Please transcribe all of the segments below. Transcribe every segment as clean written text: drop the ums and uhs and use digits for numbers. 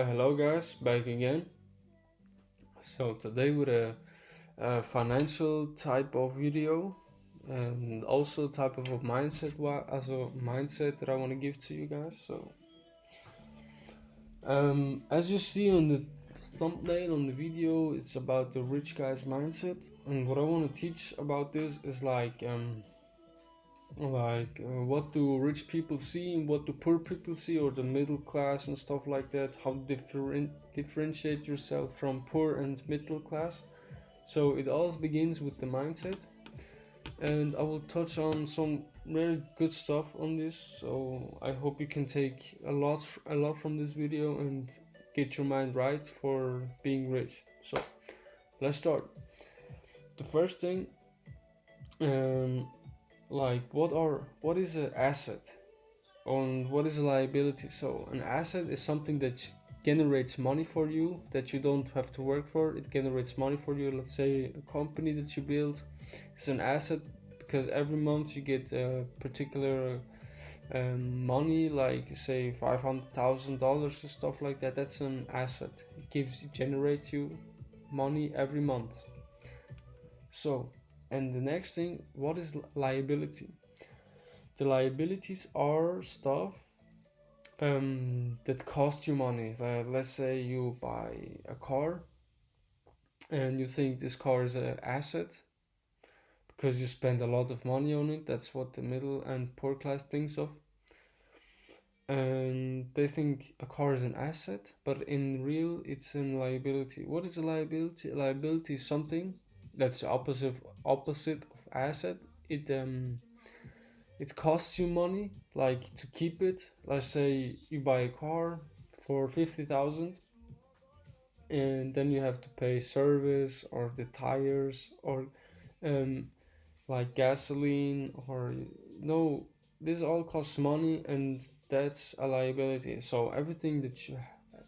Hello guys, back again. So today with a financial type of video and also type of a mindset as a mindset that I want to give to you guys. So as you see on the thumbnail on the video, it's about the rich guy's mindset, and what I want to teach about this is what do rich people see and what do poor people see, or the middle class and stuff like that, how differentiate yourself from poor and middle class. So it all begins with the mindset, and I will touch on some very good stuff on this, so I hope you can take a lot from this video and get your mind right for being rich. So let's start. The first thing, what is an asset and what is a liability? So an asset is something that generates money for you, that you don't have to work for. It generates money for you. Let's say a company that you build is an asset because every month you get a particular money, like say $500,000 or stuff like that. That's an asset. It generates you money every month. So, and the next thing, what is liability? The liabilities are stuff that cost you money. Let's say you buy a car and you think this car is an asset because you spend a lot of money on it. That's what the middle and poor class thinks of. And they think a car is an asset, but in real it's a liability. What is a liability? A liability is something that's the opposite of asset. It costs you money, like to keep it. Let's say you buy a car for 50,000, and then you have to pay service or the tires or like gasoline, or no, this all costs money, and that's a liability. So everything that you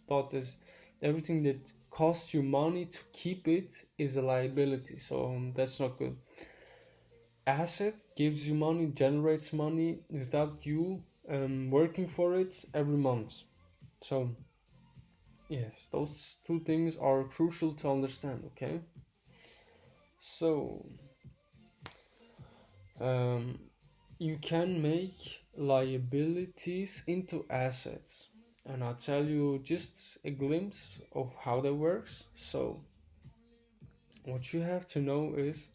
thought is everything that costs you money to keep it is a liability. So that's not good. Asset gives you money, generates money without you working for it every month. So yes, those two things are crucial to understand. Okay, so you can make liabilities into assets, and I'll tell you just a glimpse of how that works. So what you have to know is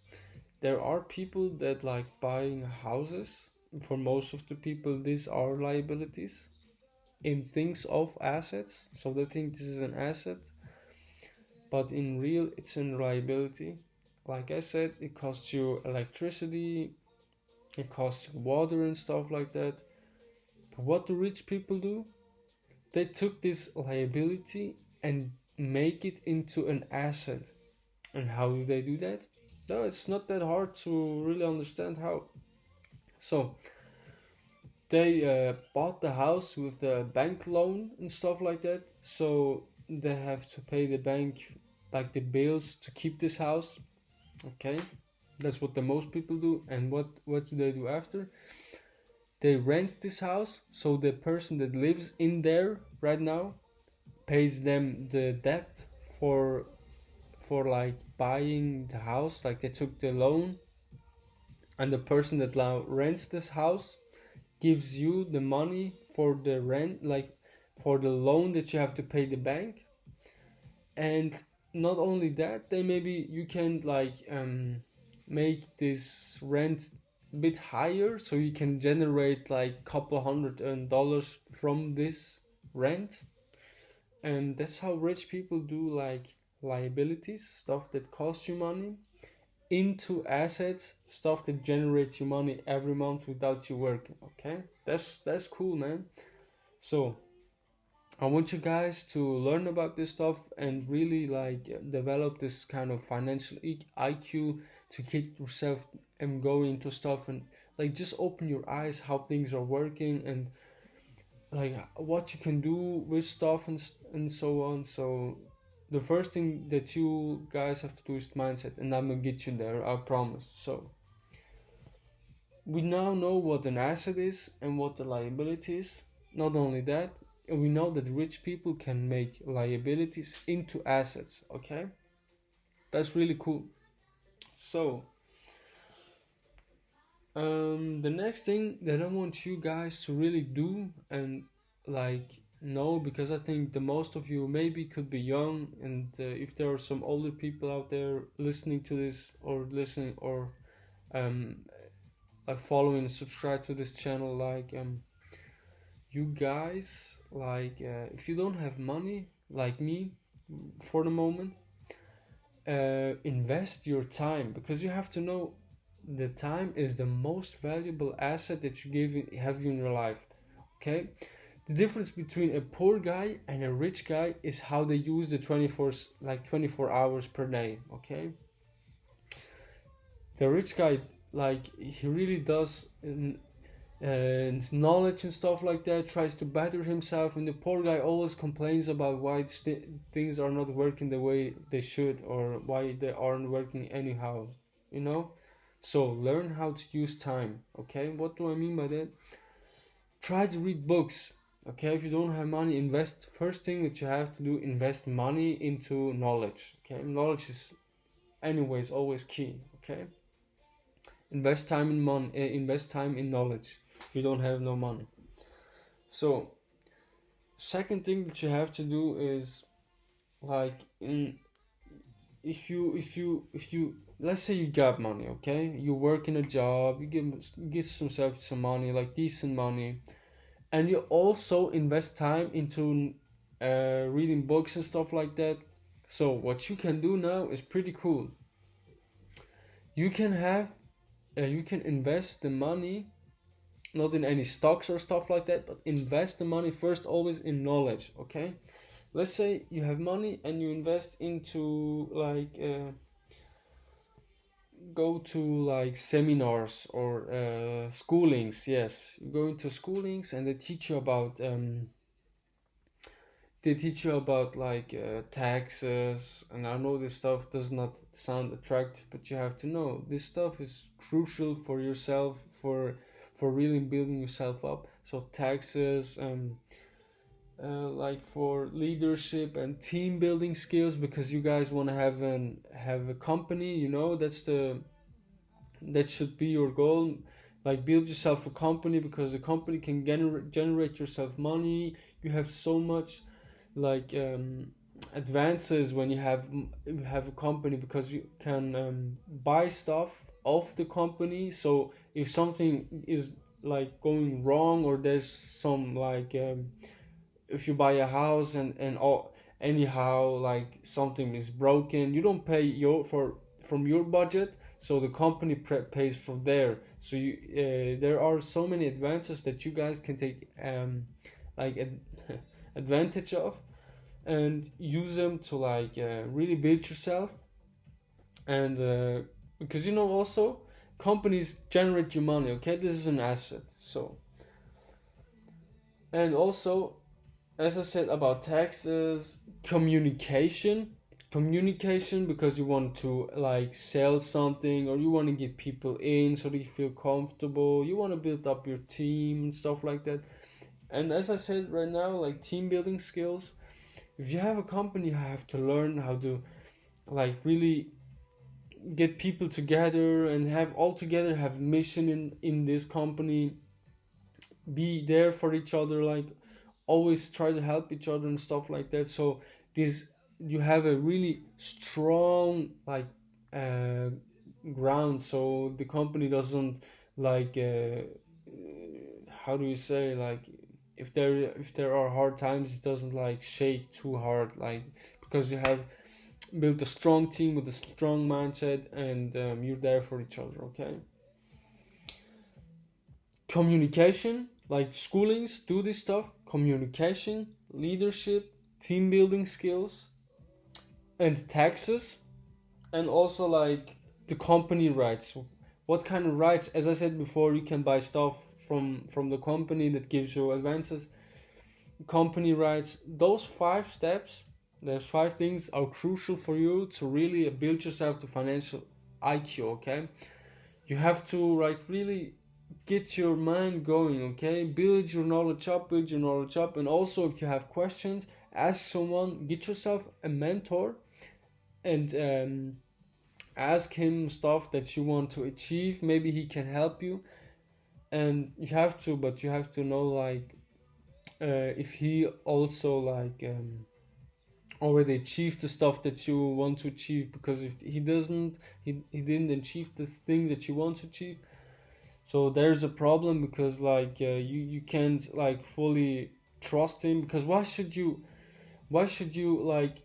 there are people that like buying houses. For most of the people, these are liabilities in things of assets, so they think this is an asset, but in real it's a liability. Like I said, it costs you electricity, it costs you water and stuff like that. But what do rich people do? They took this liability and make it into an asset. And how do they do that? No, it's not that hard to really understand how. So they bought the house with a bank loan and stuff like that, so they have to pay the bank like the bills to keep this house. Okay, that's what the most people do. And what do they do after? They rent this house, so the person that lives in there right now pays them the debt for like buying the house. Like they took the loan, and the person that now rents this house gives you the money for the rent, like for the loan that you have to pay the bank. And not only that, they maybe you can make this rent a bit higher, so you can generate like couple $100 from this rent. And that's how rich people do like liabilities, stuff that costs you money, into assets, stuff that generates you money every month without you working. Okay, that's cool, man. So I want you guys to learn about this stuff and really develop this kind of financial IQ to get yourself and go into stuff, and like just open your eyes how things are working, and like what you can do with stuff and so on. So the first thing that you guys have to do is mindset, and I'm gonna get you there, I promise. So we now know what an asset is and what the liability is. Not only that, we know that rich people can make liabilities into assets. Okay, that's really cool. So the next thing that I want you guys to really do and like know, because I think the most of you maybe could be young, and if there are some older people out there listening to this or listening or um, like following and subscribe to this channel, like you guys, like if you don't have money like me for the moment, invest your time, because you have to know the time is the most valuable asset that have in your life. Okay, the difference between a poor guy and a rich guy is how they use the 24 hours per day. Okay, the rich guy, like he really does and knowledge and stuff like that, tries to better himself, and the poor guy always complains about why things are not working the way they should, or why they aren't working anyhow, you know. So learn how to use time. Okay, what do I mean by that? Try to read books. Okay, if you don't have money, invest. First thing that you have to do, invest money into knowledge. Okay, knowledge is anyways always key. Okay, invest time in knowledge if you don't have no money. So second thing that you have to do is like if you let's say you got money. Okay, you work in a job, you give yourself some money, like decent money, and you also invest time into reading books and stuff like that. So what you can do now is pretty cool. You can have you can invest the money not in any stocks or stuff like that, but invest the money first always in knowledge. Okay, let's say you have money and you invest into like go to like seminars or schoolings. Yes, you go into schoolings and they teach you about like taxes, and I know this stuff does not sound attractive, but you have to know this stuff is crucial for yourself, for really building yourself up. So taxes, like for leadership and team building skills, because you guys want to have a company, you know, that should be your goal. Like build yourself a company, because the company can generate yourself money. You have so much like advances when you have a company, because you can buy stuff of the company. So if something is like going wrong, or there's some like if you buy a house and all anyhow like something is broken, you don't pay your for from your budget, so the company pays from there. So you there are so many advances that you guys can take like advantage of, and use them to like really build yourself. And because you know also companies generate you money. Okay, this is an asset. So and also, as I said about taxes, communication, because you want to like sell something, or you want to get people in so they feel comfortable, you want to build up your team and stuff like that. And as I said right now, like team building skills, if you have a company, you have to learn how to like really get people together and have all together have mission in this company, be there for each other, like always try to help each other and stuff like that. So this you have a really strong like uh, ground, so the company doesn't like how do you say, like if there are hard times, it doesn't like shake too hard, like because you have built a strong team with a strong mindset, and you're there for each other. Okay, communication, like schoolings do this stuff: communication, leadership, team building skills, and taxes. And also like the company rights. What kind of rights? As I said before, you can buy stuff from the company that gives you advances. Company rights, those 5 steps, those 5 things are crucial for you to really build yourself to financial IQ. Okay, you have to like really get your mind going, okay? Build your knowledge up, and also if you have questions, ask someone, get yourself a mentor, and ask him stuff that you want to achieve. Maybe he can help you, and you have to know like if he also like already achieved the stuff that you want to achieve, because if he doesn't, he didn't achieve this thing that you want to achieve, so there's a problem, because like you can't like fully trust him, because why should you like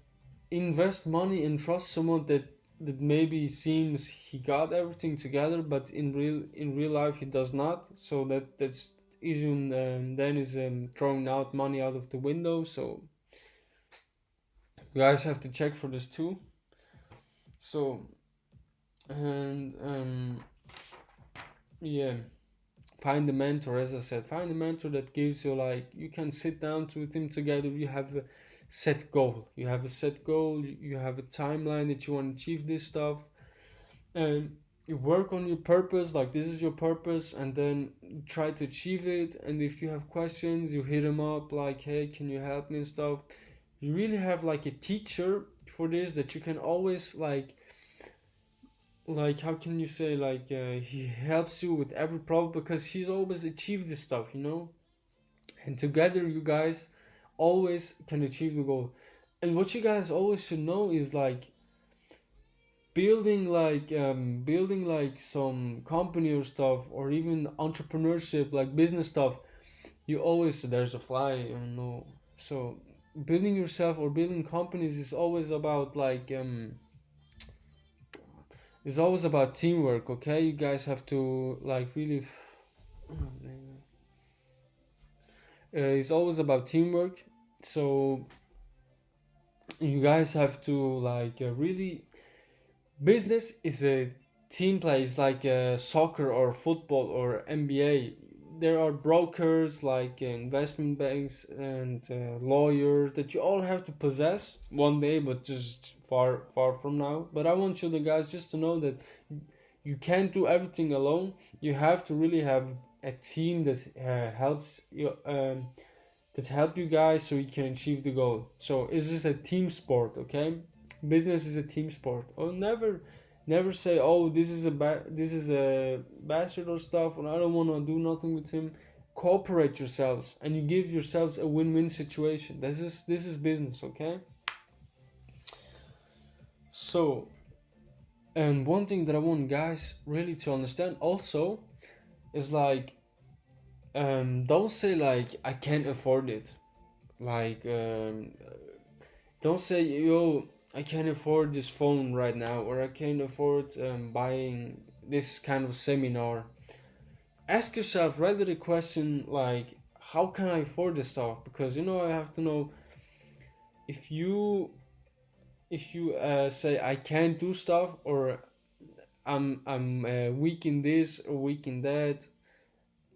invest money and trust someone that maybe seems he got everything together, but in real life he does not. So that's even then is throwing out money out of the window. So you guys have to check for this too. So and yeah, find a mentor. As I said, find a mentor that gives you like you can sit down with him together. You have a set goal. You have a set goal. You have a timeline that you want to achieve this stuff, and you work on your purpose. Like this is your purpose, and then try to achieve it. And if you have questions, you hit him up like, "Hey, can you help me and stuff?" You really have like a teacher for this that you can always like how can you say like he helps you with every problem, because he's always achieved this stuff, and together you guys always can achieve the goal. And what you guys always should know is like building like some company or stuff, or even entrepreneurship like business stuff. You always, there's a fly, I don't know. So building yourself or building companies is always about like it's always about teamwork, okay? You guys have to like really it's always about teamwork. So you guys have to like really, business is a team play. It's like soccer or football or NBA. There are brokers like investment banks and lawyers that you all have to possess one day, but just far from now. But I want you the guys just to know that you can't do everything alone. You have to really have a team that helps you, that help you guys so you can achieve the goal. So it's just a team sport, okay? Business is a team sport. Oh, never say, oh, this is a bastard or stuff, and I don't want to do nothing with him. Cooperate yourselves, and you give yourselves a win-win situation. This is business, okay? So, and one thing that I want guys really to understand also is like, don't say like I can't afford it, like don't say, yo, I can't afford this phone right now, or I can't afford buying this kind of seminar. Ask yourself rather the question like, how can I afford this stuff? Because I have to know, if you say I can't do stuff, or I'm weak in this or weak in that,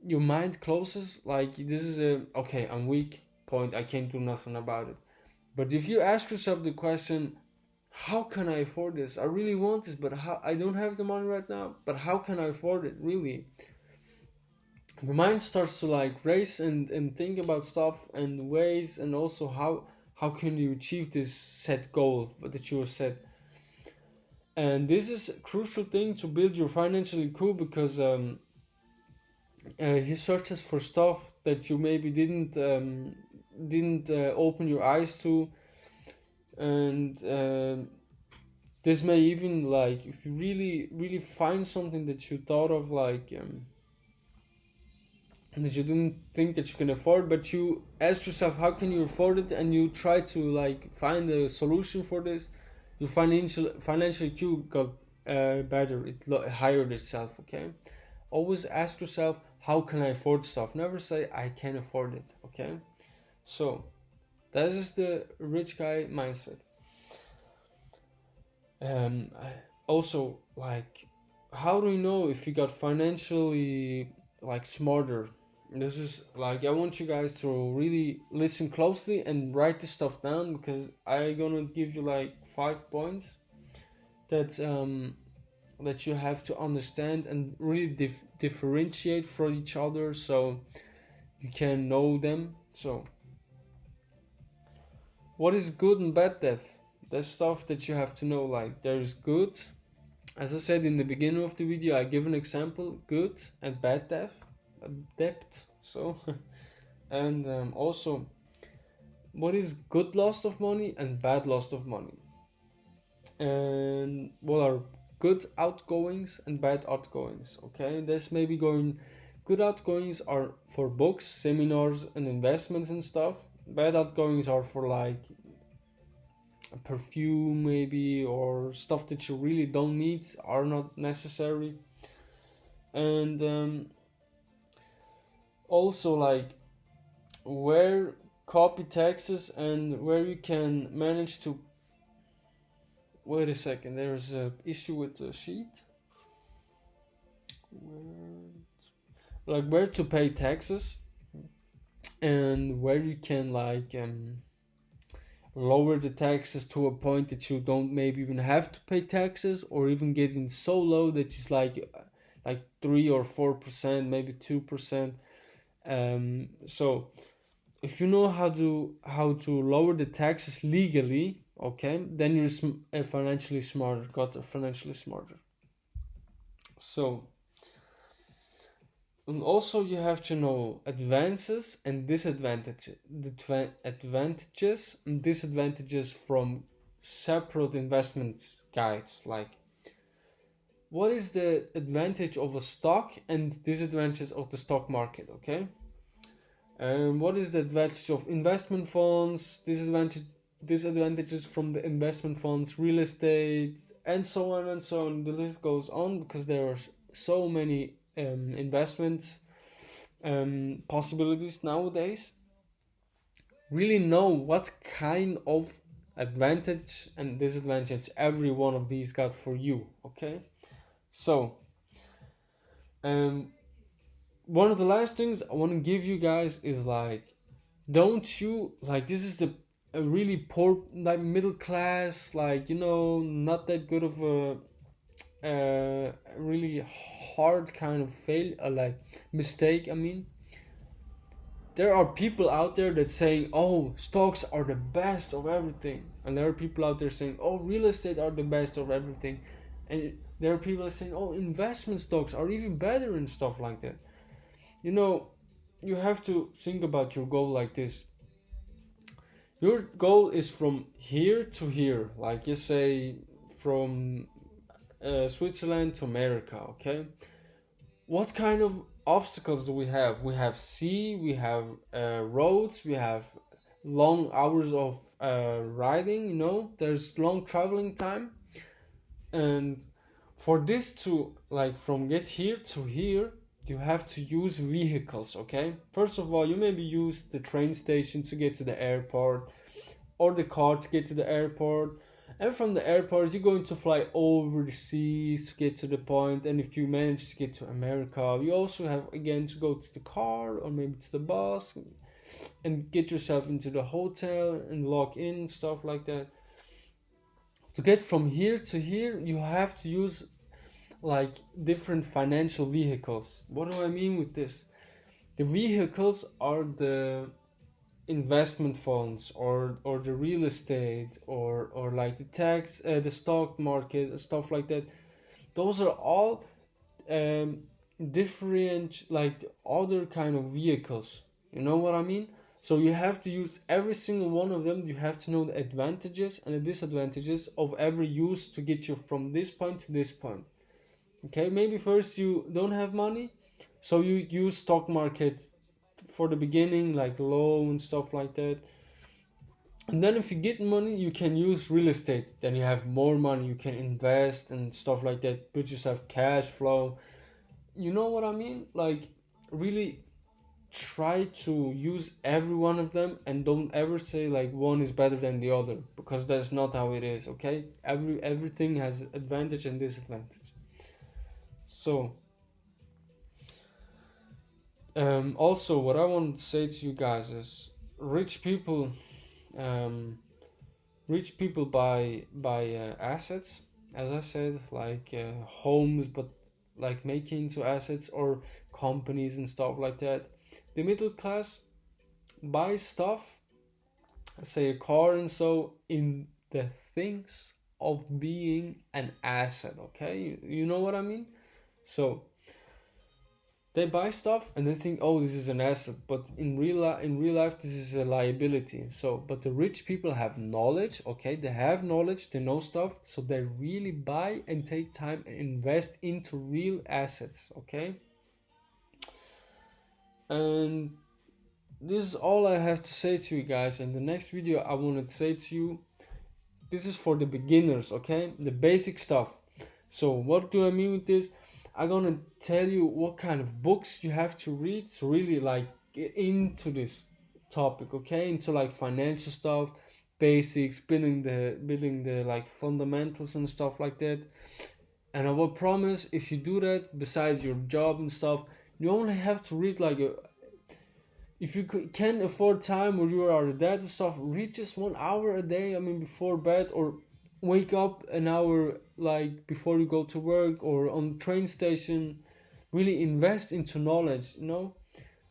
your mind closes like this is a okay, I'm weak, point, I can't do nothing about it. But if you ask yourself the question, how can I afford this? I really want this, but how? I don't have the money right now, but how can I afford it? Really, your mind starts to like race and think about stuff and ways, and also how can you achieve this set goal that you have set. And this is a crucial thing to build your financially cool, because he searches for stuff that you maybe didn't open your eyes to, and this may even like, if you really find something that you thought of like that you didn't think that you can afford, but you ask yourself how can you afford it, and you try to like find a solution for this, your financial IQ got better, it higher itself, okay? Always ask yourself, how can I afford stuff? Never say I can't afford it, okay? So that is the rich guy mindset. Also, like, how do you know if you got financially like smarter? This is like, I want you guys to really listen closely and write this stuff down, because I'm gonna give you like 5 points that that you have to understand and really differentiate from each other, so you can know them. So what is good and bad debt? That's stuff that you have to know. Like, there's good, as I said in the beginning of the video, I give an example: good and bad debt. So and also, what is good loss of money and bad loss of money, and what are good outgoings and bad outgoings. Okay, this may be going. Good outgoings are for books, seminars, and investments and stuff. Bad outgoings are for like perfume maybe, or stuff that you really don't need, are not necessary. And also, like, where copy taxes and where you can manage to, wait a second, there's a issue with the sheet. Like, where to pay taxes and where you can like lower the taxes to a point that you don't maybe even have to pay taxes, or even getting so low that it's like 3 or 4%, maybe 2%. So if you know how to lower the taxes legally, okay, then you're financially smarter, got financially smarter. So, and also you have to know advances and disadvantages, advantages and disadvantages from separate investment guides. Like, what is the advantage of a stock and disadvantages of the stock market? Okay, and what is the advantage of investment funds, disadvantages from the investment funds, real estate, and so on and so on. The list goes on, because there are so many investment possibilities nowadays. Really know what kind of advantage and disadvantage every one of these got for you. Okay, so one of the last things I want to give you guys is, like, don't you, like, this is a really poor, like, middle class, like, not that good of a really hard kind of fail, like, mistake. I mean, there are people out there that saying, oh, stocks are the best of everything, and there are people out there saying, oh, real estate are the best of everything, and there are people saying, oh, investment stocks are even better and stuff like that. You have to think about your goal like this. Your goal is from here to here, like, you say, from Switzerland to America. Okay, what kind of obstacles do we have? We have sea, we have roads, we have long hours of riding. There's long traveling time, and for this to, like, from get here to here, you have to use vehicles. Okay, first of all, you maybe use the train station to get to the airport, or the car to get to the airport, and from the airport you're going to fly over the seas to get to the point. And if you manage to get to America, you also have again to go to the car or maybe to the bus and get yourself into the hotel and log in, stuff like that. To get from here to here, you have to use, like, different financial vehicles. What do I mean with this? The vehicles are the investment funds, or the real estate, or like the stock market, stuff like that. Those are all different, like, other kind of vehicles. You know what I mean? So you have to use every single one of them. You have to know the advantages and the disadvantages of every use to get you from this point to this point. Okay, maybe first you don't have money, so you use stock market for the beginning, like low and stuff like that. And then if you get money, you can use real estate. Then you have more money, you can invest and stuff like that, put yourself cash flow. You know what I mean? Like, really try to use every one of them, and don't ever say like one is better than the other, because that's not how it is. Okay, everything has advantage and disadvantage. So also, what I want to say to you guys is, rich people, rich people buy assets, as I said, like homes, but like making into assets or companies and stuff like that. The middle class buys stuff, say a car and so, in the things of being an asset. Okay, you know what I mean. So they buy stuff and they think, oh, this is an asset, but in real life this is a liability. So but the rich people have knowledge. Okay, they have knowledge, they know stuff, so they really buy and take time and invest into real assets. Okay, and this is all I have to say to you guys. In the next video I want to say to you, this is for the beginners. Okay, the basic stuff. So what do I mean with this? I'm gonna tell you what kind of books you have to read to really like get into this topic. Okay, into like financial stuff, basics, building the like fundamentals and stuff like that. And I will promise, if you do that besides your job and stuff, you only have to read like a, if you can afford time or you are a dad and stuff, read just 1 hour a day. I mean, before bed, or wake up an hour like before you go to work or on the train station. Really invest into knowledge.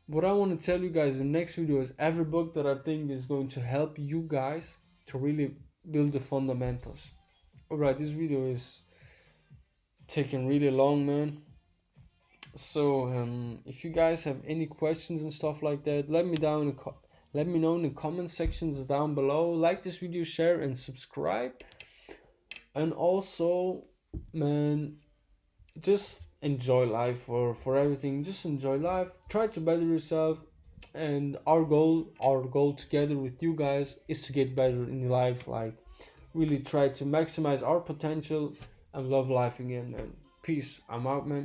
What I want to tell you guys in the next video is every book that I think is going to help you guys to really build the fundamentals. Alright, this video is taking really long, man. So if you guys have any questions and stuff like that, let me know in the comment sections down below. Like this video, share and subscribe. And also, man, just enjoy life for everything. Just enjoy life, try to better yourself. And our goal together with you guys is to get better in life, like really try to maximize our potential and love life again. And peace, I'm out, man.